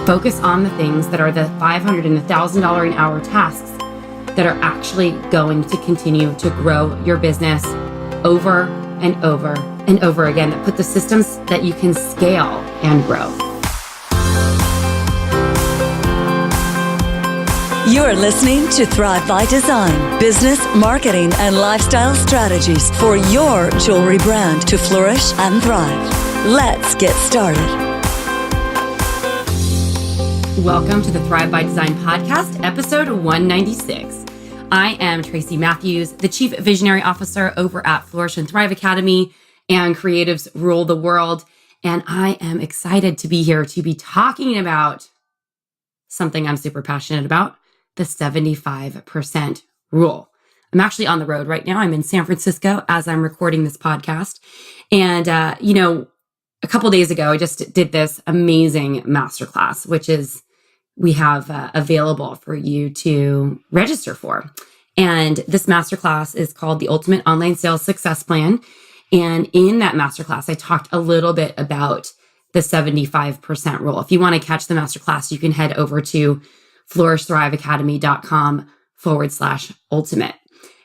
Focus on the things that are the $500 and $1,000 an hour tasks that are actually going to continue to grow your business over and over and over again, that put the systems that you can scale and grow. You're listening to Thrive by Design, business, marketing, and lifestyle strategies for your jewelry brand to flourish and thrive. Let's get started. Welcome to the Thrive by Design podcast, episode 196. I am Tracy Matthews, the Chief Visionary Officer over at Flourish and Thrive Academy and Creatives Rule the World. And I am excited to be here to be talking about something I'm super passionate about, the 75% rule. I'm actually on the road right now. I'm in San Francisco as I'm recording this podcast. And, a couple days ago, I just did this amazing masterclass, which is we have available for you to register for. And this masterclass is called the Ultimate Online Sales Success Plan. And in that masterclass, I talked a little bit about the 75% rule. If you want to catch the masterclass, you can head over to flourishthriveacademy.com/ultimate.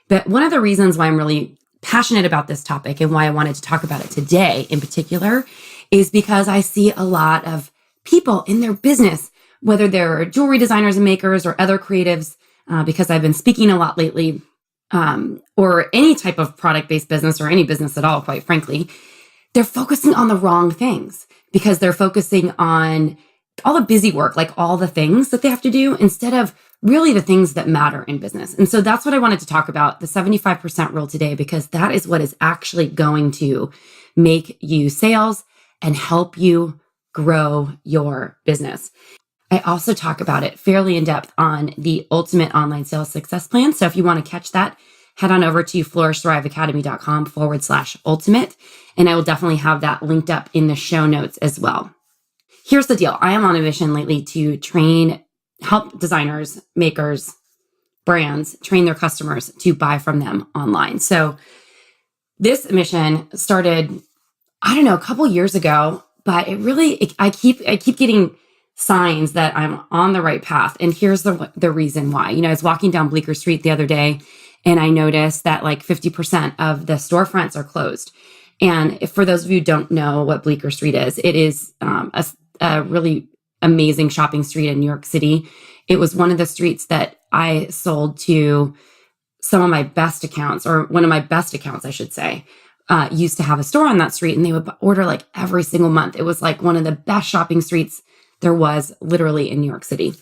But one of the reasons why I'm really passionate about this topic and why I wanted to talk about it today in particular is because I see a lot of people in their business, whether they're jewelry designers and makers or other creatives, because I've been speaking a lot lately, or any type of product-based business or any business at all, quite frankly, they're focusing on the wrong things because they're focusing on all the busy work, like all the things that they have to do instead of really the things that matter in business. And so that's what I wanted to talk about, the 75% rule today, because that is what is actually going to make you sales and help you grow your business. I also talk about it fairly in depth on the Ultimate Online Sales Success Plan. So if you want to catch that, head on over to flourishthriveacademy.com/ultimate. And I will definitely have that linked up in the show notes as well. Here's the deal. I am on a mission lately to help designers, makers, brands train their customers to buy from them online. So this mission started, a couple years ago, but I keep getting signs that I'm on the right path. And here's the reason why. I was walking down Bleecker Street the other day and I noticed that like 50% of the storefronts are closed. And if, for those of you who don't know what Bleecker Street is, it is a really amazing shopping street in New York City. It was one of the streets that I sold to some of my best accounts, or one of my best accounts, I should say, used to have a store on that street, and they would order like every single month. It was like one of the best shopping streets there was literally in New York City.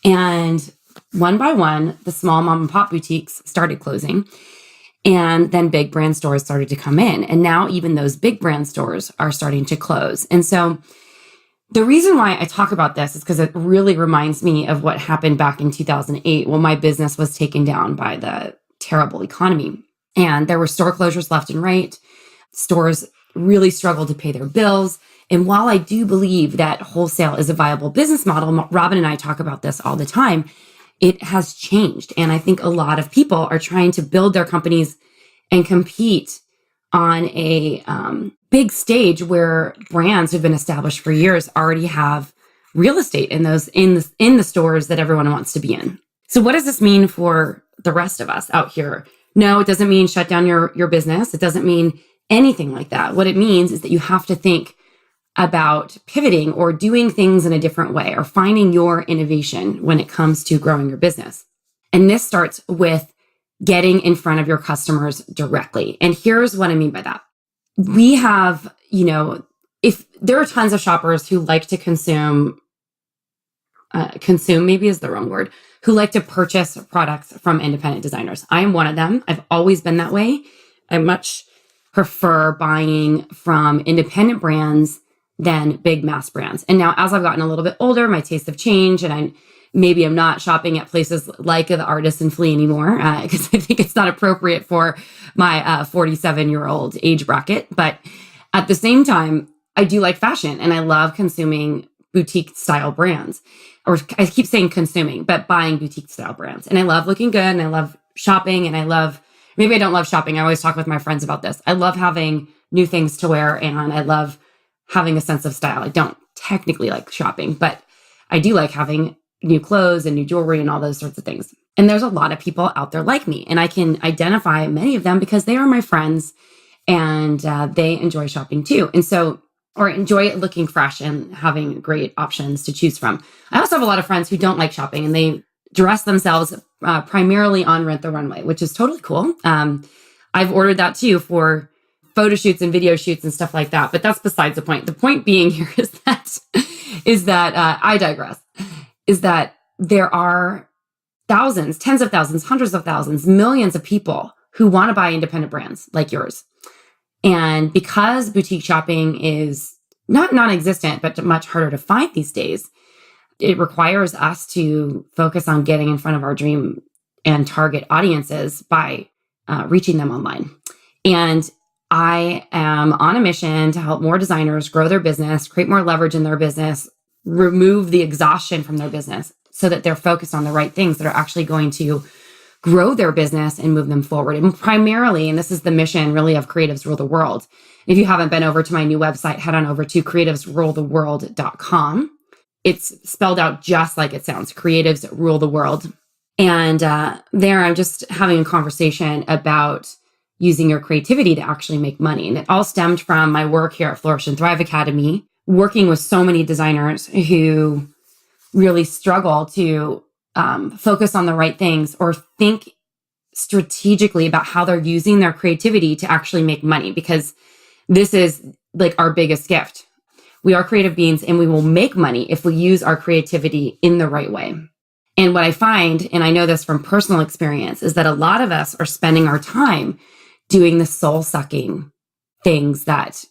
And one by one, the small mom and pop boutiques started closing. And then big brand stores started to come in. And now even those big brand stores are starting to close. And so the reason why I talk about this is because it really reminds me of what happened back in 2008 when my business was taken down by the terrible economy. And there were store closures left and right. Stores really struggled to pay their bills. And while I do believe that wholesale is a viable business model, Robin and I talk about this all the time, it has changed. And I think a lot of people are trying to build their companies and compete on a big stage where brands who've been established for years already have real estate in the stores that everyone wants to be in. So what does this mean for the rest of us out here? No, it doesn't mean shut down your business. It doesn't mean anything like that. What it means is that you have to think about pivoting or doing things in a different way or finding your innovation when it comes to growing your business. And this starts with getting in front of your customers directly. And here's what I mean by that. We have, if there are tons of shoppers who like to consume maybe is the wrong word, who like to purchase products from independent designers. I am one of them. I've always been that way. I much prefer buying from independent brands than big mass brands. And now as I've gotten a little bit older, my tastes have changed, and I'm not shopping at places like the Artisan Flea anymore, because I think it's not appropriate for my 47-year-old age bracket. But at the same time, I do like fashion, and I love consuming boutique style brands. Or I keep saying consuming, but buying boutique style brands. And I love looking good, and I love shopping, and maybe I don't love shopping. I always talk with my friends about this. I love having new things to wear, and I love having a sense of style. I don't technically like shopping, but I do like having new clothes and new jewelry and all those sorts of things. And there's a lot of people out there like me, and I can identify many of them because they are my friends and they enjoy shopping too. And so, or enjoy looking fresh and having great options to choose from. I also have a lot of friends who don't like shopping and they dress themselves primarily on Rent the Runway, which is totally cool. I've ordered that too for photo shoots and video shoots and stuff like that. But that's besides the point. The point being here is that I digress, is that there are thousands, tens of thousands, hundreds of thousands, millions of people who want to buy independent brands like yours. And because boutique shopping is not non-existent, but much harder to find these days, it requires us to focus on getting in front of our dream and target audiences by reaching them online. And I am on a mission to help more designers grow their business, create more leverage in their business, remove the exhaustion from their business so that they're focused on the right things that are actually going to grow their business and move them forward. And primarily, and this is the mission really of Creatives Rule the World. If you haven't been over to my new website, head on over to creativesruletheworld.com. It's spelled out just like it sounds, Creatives Rule the World. And there I'm just having a conversation about using your creativity to actually make money. And it all stemmed from my work here at Flourish and Thrive Academy, working with so many designers who really struggle to focus on the right things or think strategically about how they're using their creativity to actually make money, because this is like our biggest gift. We are creative beings and we will make money if we use our creativity in the right way. And what I find, and I know this from personal experience, is that a lot of us are spending our time doing the soul-sucking things that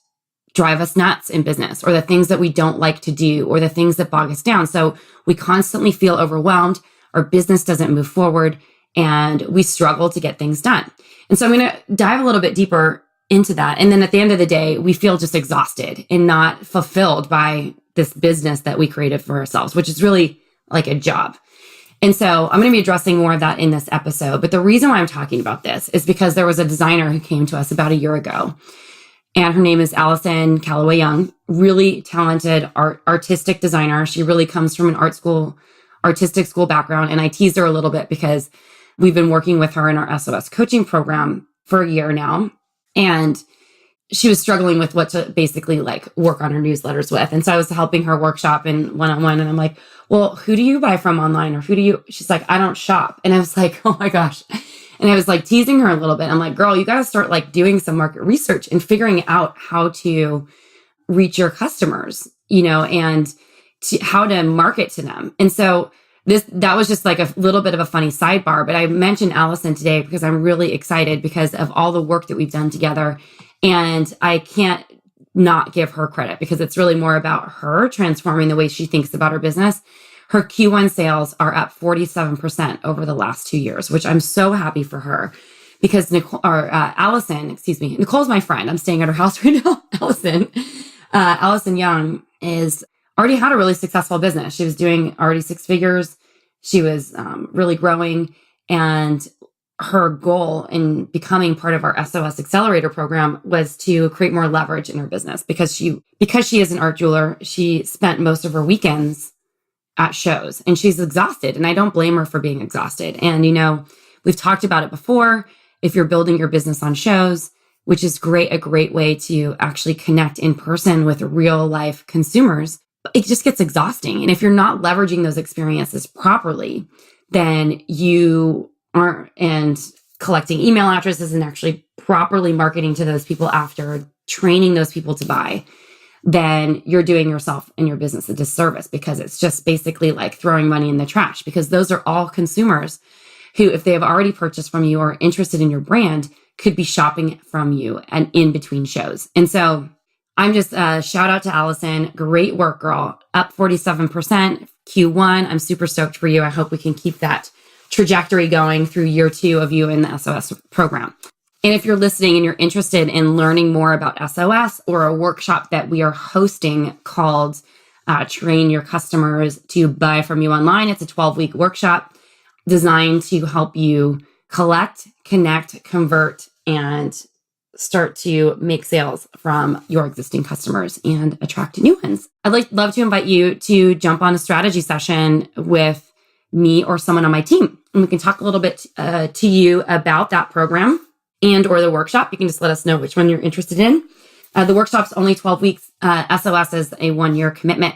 drive us nuts in business, or the things that we don't like to do, or the things that bog us down. So we constantly feel overwhelmed, our business doesn't move forward, and we struggle to get things done. And so I'm going to dive a little bit deeper into that. And then at the end of the day, we feel just exhausted and not fulfilled by this business that we created for ourselves, which is really like a job. And so I'm going to be addressing more of that in this episode. But the reason why I'm talking about this is because there was a designer who came to us about a year ago, and her name is Allison Calloway Young, really talented artistic designer. She really comes from an artistic school background. And I teased her a little bit because we've been working with her in our SOS coaching program for a year now. And she was struggling with what to basically like work on her newsletters with. And so I was helping her workshop and one-on-one. And I'm like, well, who do you buy from online? Or she's like, I don't shop. And I was like, oh my gosh. And I was like teasing her a little bit. I'm like, girl, you got to start like doing some market research and figuring out how to reach your customers, and how to market to them. And so that was just like a little bit of a funny sidebar, but I mentioned Allison today because I'm really excited because of all the work that we've done together. And I can't not give her credit because it's really more about her transforming the way she thinks about her business. Her Q1 sales are up 47% over the last 2 years, which I'm so happy for her because Nicole's my friend. I'm staying at her house right now. Allison Young is already had a really successful business. She was doing already 6 figures. She was really growing, and her goal in becoming part of our SOS Accelerator program was to create more leverage in her business because she is an art jeweler. She spent most of her weekends at shows, and she's exhausted, and I don't blame her for being exhausted. And, we've talked about it before. If you're building your business on shows, which is a great way to actually connect in person with real life consumers, it just gets exhausting. And if you're not leveraging those experiences properly, then you aren't collecting email addresses and actually properly marketing to those people after, training those people to buy, then you're doing yourself and your business a disservice because it's just basically like throwing money in the trash, because those are all consumers who, if they have already purchased from you or are interested in your brand, could be shopping from you and in between shows. And so I'm just shout out to Allison. Great work, girl. Up 47% Q1. I'm super stoked for you. I hope we can keep that trajectory going through year 2 of you in the SOS program. And if you're listening and you're interested in learning more about SOS or a workshop that we are hosting called Train Your Customers to Buy From You Online, it's a 12-week workshop designed to help you collect, connect, convert, and start to make sales from your existing customers and attract new ones. I'd love to invite you to jump on a strategy session with me or someone on my team. And we can talk a little bit to you about that program and or the workshop. You can just let us know which one you're interested in. The workshop's only 12 weeks. SOS is a 1-year commitment.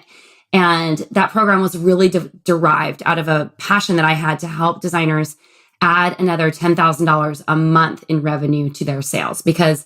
And that program was really derived out of a passion that I had to help designers add another $10,000 a month in revenue to their sales, because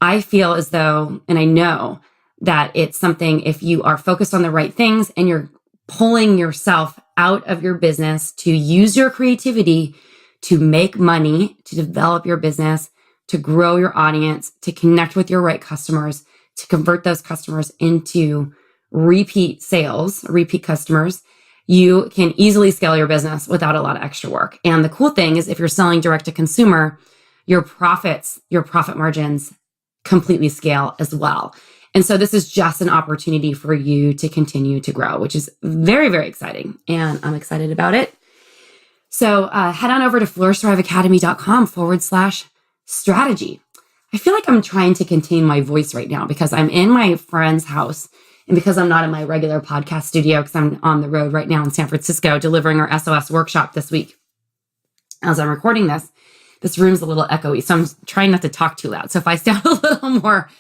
I feel as though, and I know that it's something, if you are focused on the right things and you're pulling yourself out of your business to use your creativity to make money, to develop your business, to grow your audience, to connect with your right customers, to convert those customers into repeat sales, repeat customers, you can easily scale your business without a lot of extra work. And the cool thing is if you're selling direct to consumer, your profit margins completely scale as well. And so this is just an opportunity for you to continue to grow, which is very, very exciting. And I'm excited about it. So head on over to flourishthriveacademy.com/strategy. I feel like I'm trying to contain my voice right now because I'm in my friend's house and because I'm not in my regular podcast studio because I'm on the road right now in San Francisco delivering our SOS workshop this week. As I'm recording this room's a little echoey, so I'm trying not to talk too loud. So if I sound a little more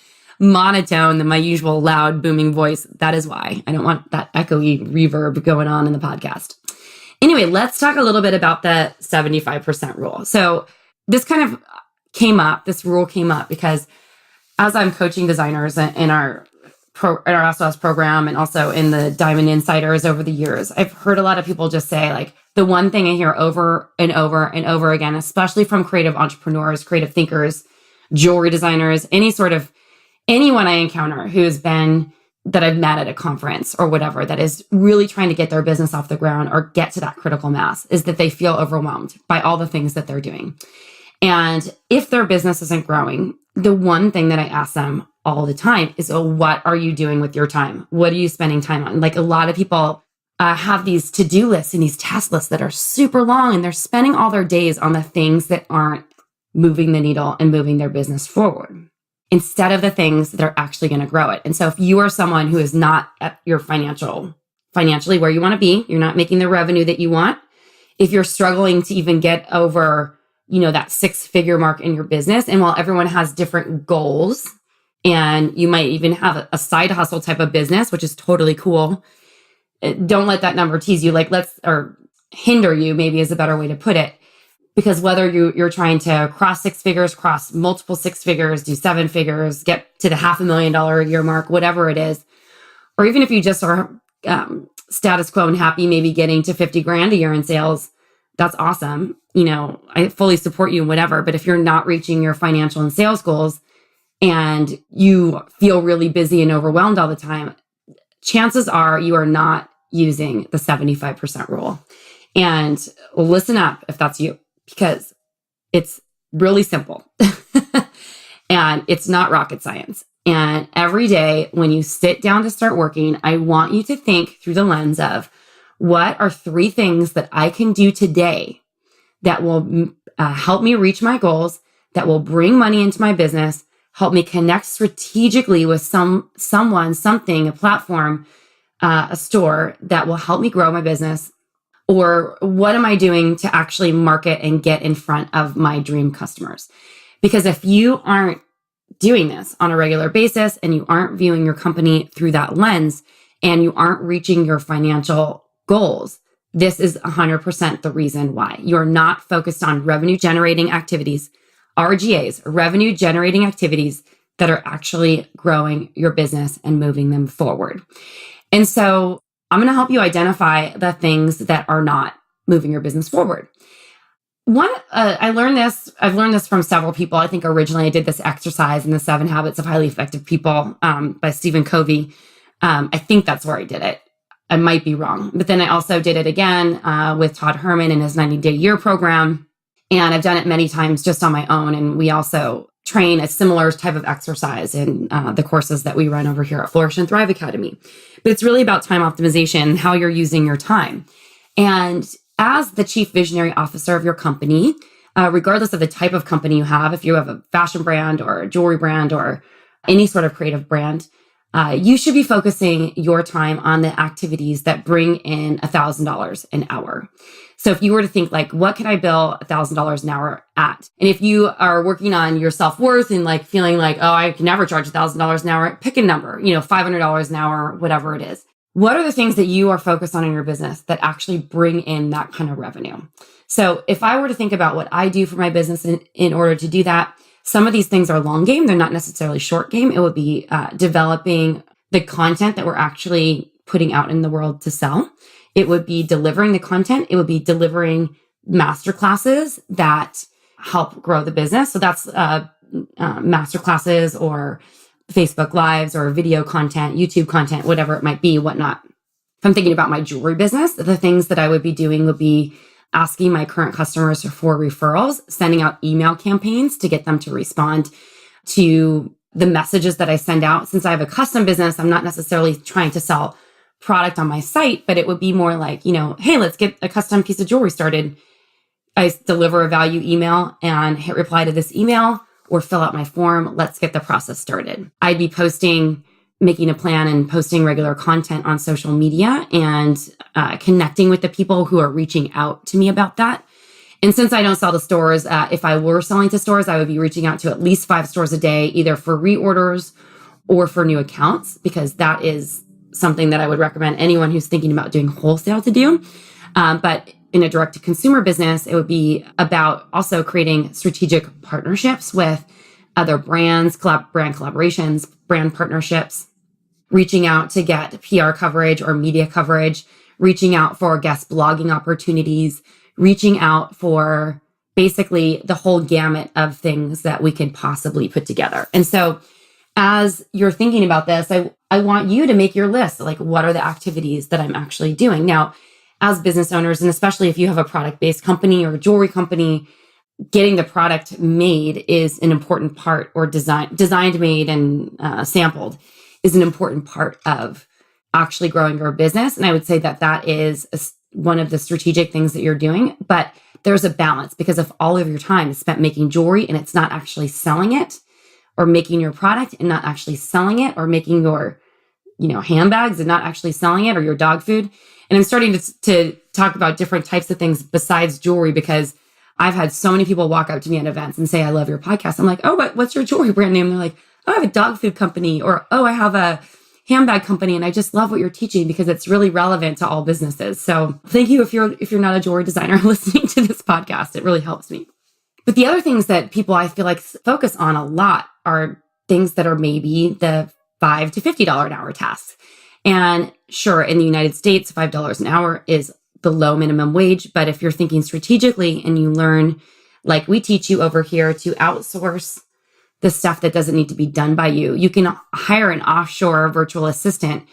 monotone than my usual loud booming voice, that is why. I don't want that echoey reverb going on in the podcast. Anyway, let's talk a little bit about the 75% rule. So this kind of this rule came up because as I'm coaching designers in our SOS program and also in the Diamond Insiders over the years, I've heard a lot of people just say, like, the one thing I hear over and over and over again, especially from creative entrepreneurs, creative thinkers, jewelry designers, anyone I encounter that I've met at a conference or whatever, that is really trying to get their business off the ground or get to that critical mass, is that they feel overwhelmed by all the things that they're doing. And if their business isn't growing, the one thing that I ask them all the time is, what are you doing with your time? What are you spending time on? Like, a lot of people have these to-do lists and these task lists that are super long, and they're spending all their days on the things that aren't moving the needle and moving their business forward, instead of the things that are actually going to grow it. And so if you are someone who is not at your financially where you want to be, you're not making the revenue that you want, if you're struggling to even get over, that 6-figure mark in your business, and while everyone has different goals, and you might even have a side hustle type of business, which is totally cool, don't let that number tease you, or hinder you, maybe is a better way to put it. Because whether you're trying to cross 6 figures, cross multiple 6 figures, do 7 figures, get to the $500,000 a year mark, whatever it is, or even if you just are status quo and happy, maybe getting to 50 grand a year in sales, that's awesome. I fully support you and whatever. But if you're not reaching your financial and sales goals and you feel really busy and overwhelmed all the time, chances are you are not using the 75% rule. And listen up if that's you, because it's really simple and it's not rocket science. And every day when you sit down to start working, I want you to think through the lens of, what are 3 things that I can do today that will help me reach my goals, that will bring money into my business, help me connect strategically with someone, something, a platform, a store that will help me grow my business? Or what am I doing to actually market and get in front of my dream customers? Because if you aren't doing this on a regular basis and you aren't viewing your company through that lens and you aren't reaching your financial goals, this is 100% the reason why. You're not focused on revenue generating activities, RGAs, revenue generating activities that are actually growing your business and moving them forward. And so I'm going to help you identify the things that are not moving your business forward. I've learned this from several people. I think originally I did this exercise in the 7 Habits of Highly Effective People by Stephen Covey. I think that's where I did it. I might be wrong. But then I also did it again with Todd Herman in his 90-day year program. And I've done it many times just on my own. And we also train a similar type of exercise in the courses that we run over here at Flourish and Thrive Academy. But it's really about time optimization, how you're using your time. And as the chief visionary officer of your company, regardless of the type of company you have, if you have a fashion brand or a jewelry brand or any sort of creative brand, you should be focusing your time on the activities that bring in $1,000 an hour. So if you were to think like, what can I bill $1,000 an hour at? And if you are working on your self-worth and like feeling like, oh, I can never charge $1,000 an hour, pick a number, $500 an hour, whatever it is. What are the things that you are focused on in your business that actually bring in that kind of revenue? So if I were to think about what I do for my business in order to do that, some of these things are long game. They're not necessarily short game. It would be developing the content that we're actually putting out in the world to sell. It would be delivering the content. It would be delivering masterclasses that help grow the business. So that's masterclasses or Facebook Lives or video content, YouTube content, whatever it might be, whatnot. If I'm thinking about my jewelry business, the things that I would be doing would be asking my current customers for referrals, sending out email campaigns to get them to respond to the messages that I send out. Since I have a custom business, I'm not necessarily trying to sell product on my site, but it would be more like, hey, let's get a custom piece of jewelry started. I deliver a value email and hit reply to this email or fill out my form. Let's get the process started. I'd be making a plan and posting regular content on social media and connecting with the people who are reaching out to me about that. And since I don't sell to stores, if I were selling to stores, I would be reaching out to at least 5 stores a day, either for reorders or for new accounts, because that is something that I would recommend anyone who's thinking about doing wholesale to do. But in a direct-to-consumer business, it would be about also creating strategic partnerships with other brands, brand collaborations, brand partnerships, reaching out to get PR coverage or media coverage, reaching out for guest blogging opportunities, reaching out for basically the whole gamut of things that we could possibly put together. And so as you're thinking about this, I want you to make your list. Like, what are the activities that I'm actually doing? Now, as business owners, and especially if you have a product-based company or a jewelry company, getting the product made is an important part, or designed, made, and sampled is an important part of actually growing your business. And I would say that is one of the strategic things that you're doing. But there's a balance, because if all of your time is spent making jewelry and it's not actually selling it, or making your product and not actually selling it, or making your handbags and not actually selling it, or your dog food. And I'm starting to talk about different types of things besides jewelry, because I've had so many people walk up to me at events and say, I love your podcast. I'm like, oh, what's your jewelry brand name? And they're like, oh, I have a dog food company, or, oh, I have a handbag company. And I just love what you're teaching because it's really relevant to all businesses. So thank you if you're not a jewelry designer listening to this podcast. It really helps me. But the other things that people, I feel like, focus on a lot are things that are maybe the $5 to $50 an hour tasks. And sure, in the United States, $5 an hour is below minimum wage. But if you're thinking strategically and you learn, like we teach you over here, to outsource the stuff that doesn't need to be done by you, you can hire an offshore virtual assistant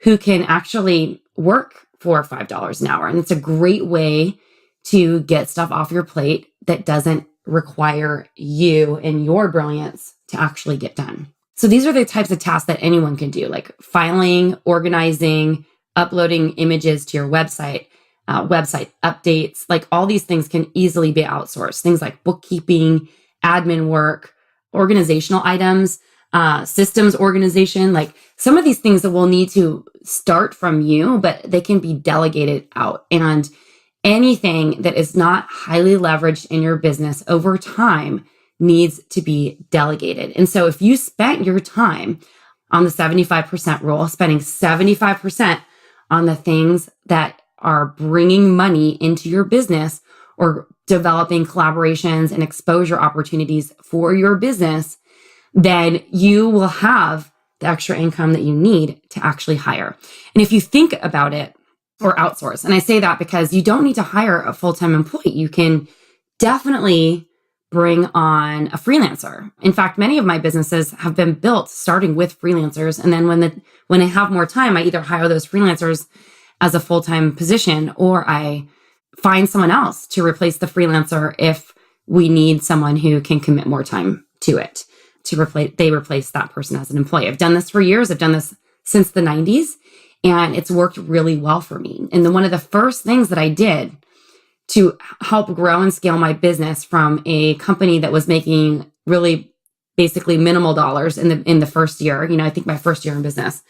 who can actually work for $5 an hour. And it's a great way to get stuff off your plate that doesn't require you and your brilliance to actually get done. So these are the types of tasks that anyone can do, like filing, organizing, uploading images to your website, website updates. Like, all these things can easily be outsourced. Things like bookkeeping, admin work, organizational items, systems organization. Like, some of these things that will need to start from you, but they can be delegated out. And anything that is not highly leveraged in your business over time needs to be delegated. And so if you spent your time on the 75% rule, spending 75% on the things that are bringing money into your business, or developing collaborations and exposure opportunities for your business, then you will have the extra income that you need to actually hire. And if you think about it, or outsource, and I say that because you don't need to hire a full-time employee. You can definitely bring on a freelancer. In fact, many of my businesses have been built starting with freelancers. And then when I have more time, I either hire those freelancers as a full-time position, or I find someone else to replace the freelancer if we need someone who can commit more time to it. They replace that person as an employee. I've done this for years. I've done this since the 90s, and it's worked really well for me. And one of the first things that I did to help grow and scale my business from a company that was making really basically minimal dollars in the first year. I think my first year in business,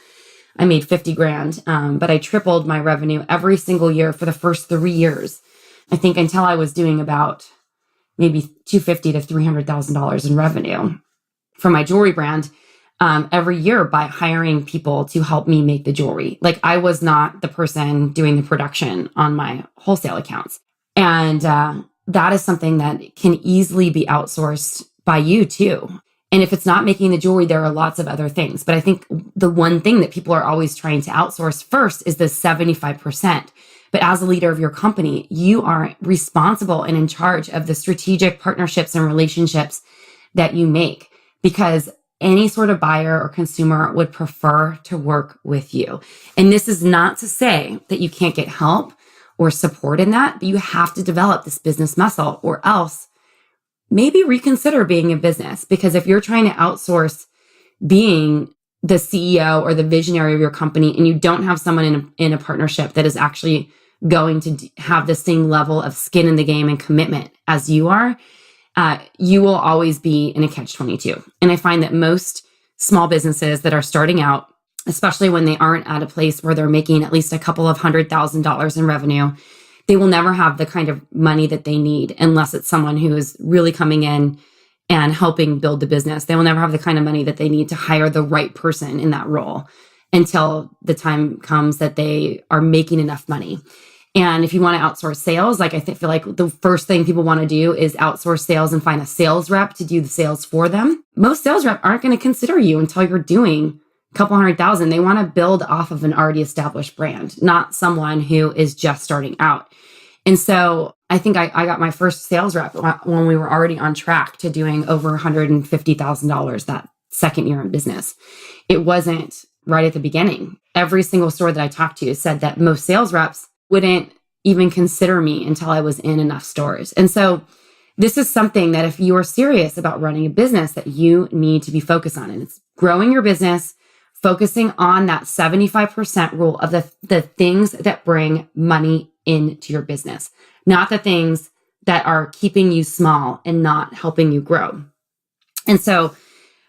I made 50 grand, but I tripled my revenue every single year for the first 3 years. I think until I was doing about maybe $250,000 to $300,000 in revenue for my jewelry brand every year by hiring people to help me make the jewelry. Like, I was not the person doing the production on my wholesale accounts. And that is something that can easily be outsourced by you too. And if it's not making the jewelry, there are lots of other things. But I think the one thing that people are always trying to outsource first is the 75%. But as a leader of your company, you are responsible and in charge of the strategic partnerships and relationships that you make, because any sort of buyer or consumer would prefer to work with you. And this is not to say that you can't get help or support in that, but you have to develop this business muscle, or else maybe reconsider being a business. Because if you're trying to outsource being the CEO or the visionary of your company, and you don't have someone in a partnership that is actually going to have the same level of skin in the game and commitment as you are, you will always be in a catch-22. And I find that most small businesses that are starting out, especially when they aren't at a place where they're making at least a couple of $100,000 in revenue, they will never have the kind of money that they need unless it's someone who is really coming in and helping build the business. They will never have the kind of money that they need to hire the right person in that role until the time comes that they are making enough money. And if you want to outsource sales, like, feel like the first thing people want to do is outsource sales and find a sales rep to do the sales for them. Most sales reps aren't going to consider you until you're doing a couple $100,000. They want to build off of an already established brand, not someone who is just starting out. And so I think I got my first sales rep when we were already on track to doing over $150,000 that second year in business. It wasn't right at the beginning. Every single store that I talked to said that most sales reps wouldn't even consider me until I was in enough stores. And so this is something that if you are serious about running a business, that you need to be focused on. And it's growing your business, focusing on that 75% rule of the things that bring money into your business, not the things that are keeping you small and not helping you grow. And so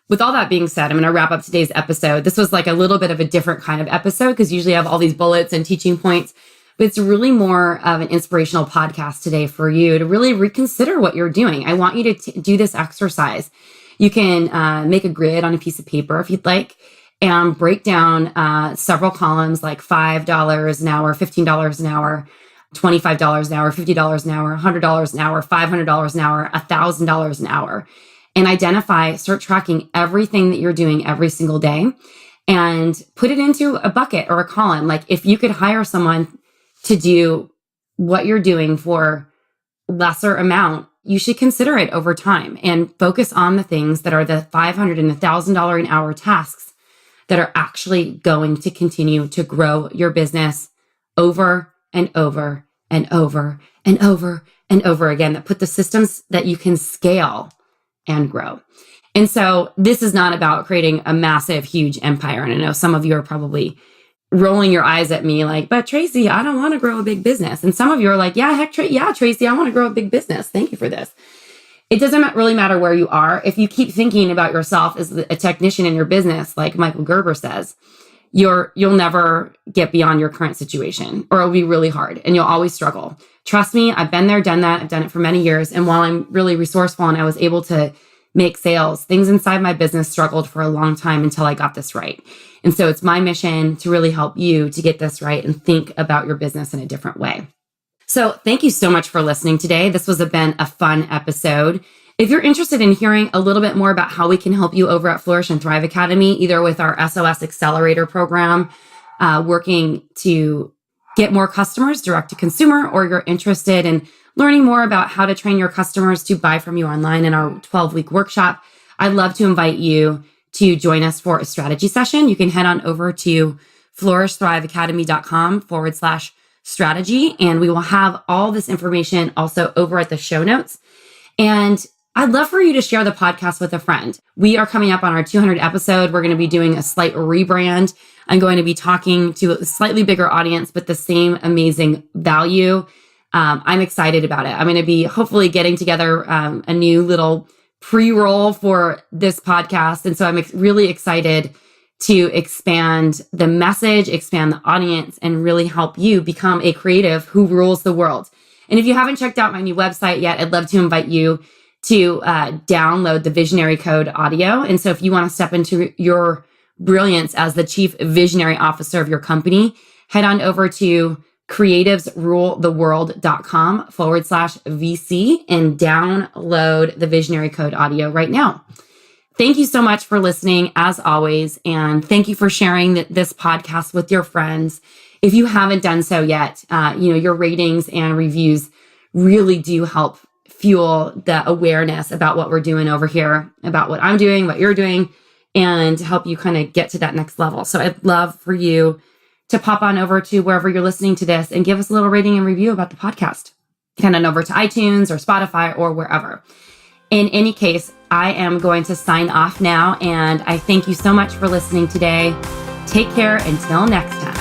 with all that being said, I'm going to wrap up today's episode. This was like a little bit of a different kind of episode because usually I have all these bullets and teaching points, but it's really more of an inspirational podcast today for you to really reconsider what you're doing. I want you to do this exercise. You can make a grid on a piece of paper if you'd like and break down several columns like $5 an hour, $15 an hour, $25 an hour, $50 an hour, $100 an hour, $500 an hour, $1,000 an hour. And start tracking everything that you're doing every single day and put it into a bucket or a column. Like, if you could hire someone to do what you're doing for lesser amount, you should consider it over time and focus on the things that are the $500 and $1,000 an hour tasks that are actually going to continue to grow your business over and over and over and over and over again, that put the systems that you can scale and grow. And so this is not about creating a massive, huge empire. And I know some of you are probably rolling your eyes at me like, but Tracy, I don't want to grow a big business. And some of you are like, yeah, Tracy, I want to grow a big business. Thank you for this. It doesn't really matter where you are. If you keep thinking about yourself as a technician in your business, like Michael Gerber says, you'll never get beyond your current situation, or it'll be really hard and you'll always struggle. Trust me, I've been there, done that. I've done it for many years. And while I'm really resourceful and I was able to make sales, things inside my business struggled for a long time until I got this right. And so it's my mission to really help you to get this right and think about your business in a different way. So thank you so much for listening today. This been a fun episode. If you're interested in hearing a little bit more about how we can help you over at Flourish and Thrive Academy, either with our SOS Accelerator program, working to get more customers direct to consumer, or you're interested in learning more about how to train your customers to buy from you online in our 12-week workshop, I'd love to invite you to join us for a strategy session. You can head on over to flourishthriveacademy.com/strategy, and we will have all this information also over at the show notes. And I'd love for you to share the podcast with a friend. We are coming up on our 200th episode. We're going to be doing a slight rebrand. I'm going to be talking to a slightly bigger audience, but the same amazing value I'm excited about it. I'm going to be hopefully getting together a new little pre-roll for this podcast. And so I'm really excited to expand the message, expand the audience, and really help you become a creative who rules the world. And if you haven't checked out my new website yet, I'd love to invite you to download the Visionary Code audio. And so if you want to step into your brilliance as the chief visionary officer of your company, head on over to creativesruletheworld.com/VC and download the Visionary Code audio right now. Thank you so much for listening, as always. And thank you for sharing this podcast with your friends. If you haven't done so yet, your ratings and reviews really do help fuel the awareness about what we're doing over here, about what I'm doing, what you're doing, and help you kind of get to that next level. So I'd love for you to pop on over to wherever you're listening to this and give us a little rating and review about the podcast. Head on over to iTunes or Spotify or wherever. In any case, I am going to sign off now, and I thank you so much for listening today. Take care until next time.